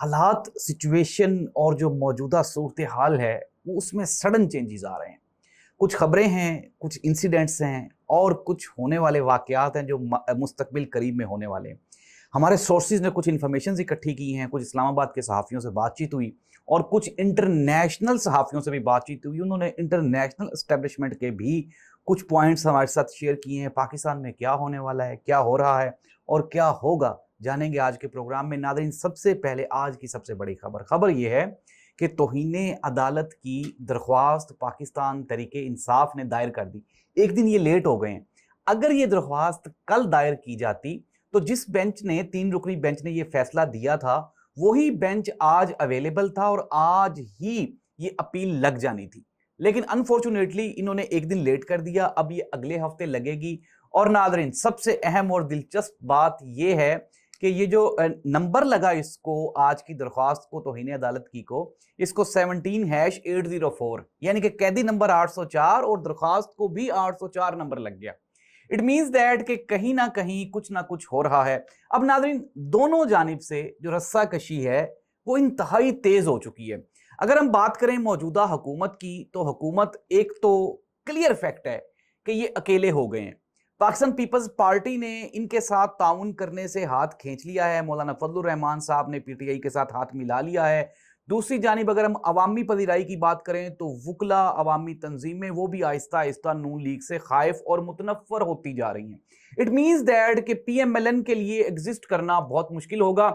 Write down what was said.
हालात, सिचुएशन और जो मौजूदा सूरत हाल है, वो उसमें सडन चेंजेस आ रहे हैं। कुछ खबरें हैं, कुछ इंसिडेंट्स हैं और कुछ होने वाले वाक़यात हैं जो मुस्तकबिल करीब में होने वाले हैं। हमारे सोर्सेज़ ने कुछ इन्फॉर्मेशंस इकट्ठी की हैं, कुछ इस्लामाबाद के सहाफ़ियों से बातचीत हुई और कुछ इंटरनेशनल सहाफ़ियों से भी बातचीत हुई। उन्होंने इंटरनेशनल एस्टेब्लिशमेंट के भी कुछ पॉइंट्स हमारे साथ शेयर किए हैं। पाकिस्तान में क्या होने वाला है, क्या हो रहा है और क्या होगा, जानेंगे आज के प्रोग्राम में। नाज़रीन, सबसे पहले आज की सबसे बड़ी खबर ये है कि तौहीने अदालत की दरख्वास्त पाकिस्तान तहरीक-ए-इंसाफ ने दायर कर दी। एक दिन ये लेट हो गए हैं। अगर ये दरख्वास्त कल दायर की जाती तो जिस बेंच ने 3 रुकनी बेंच ने ये फैसला दिया था, वही बेंच आज अवेलेबल था और आज ही ये अपील लग जानी थी। लेकिन अनफॉर्चुनेटली इन्होंने एक दिन लेट कर दिया। अब ये अगले हफ्ते लगेगी। और नाज़रीन, सबसे अहम और दिलचस्प बात ये है कि ये जो नंबर लगा इसको, आज की दरख्वास्त को, तौहीन अदालत की को, इसको 17-804 यानी कि कैदी नंबर 804 और दरख्वास्त को भी 804 नंबर लग गया। इट मीन्स दैट कि कहीं ना कहीं कुछ ना कुछ हो रहा है। अब नाज़रीन, दोनों जानिब से जो रस्सा कशी है वो इंतहाई तेज हो चुकी है। अगर हम बात करें मौजूदा हुकूमत की, तो हुकूमत, एक तो क्लियर फैक्ट है कि ये अकेले हो गए हैं। पाकिस्तान पीपल्स पार्टी ने इनके साथ ताउन करने से हाथ खींच लिया है। मौलाना फजलुर रहमान साहब ने पीटीआई के साथ हाथ मिला लिया है। दूसरी जानिब अगर हम अवामी पजीराई की बात करें तो वुकला अवामी तंजीमें वो भी आहिस्ता आहिस्ता नून लीग से खाइफ और मुतनफ़र होती जा रही हैं। इट मीन्स दैट कि पीएमएलएन के लिए एग्जिस्ट करना बहुत मुश्किल होगा।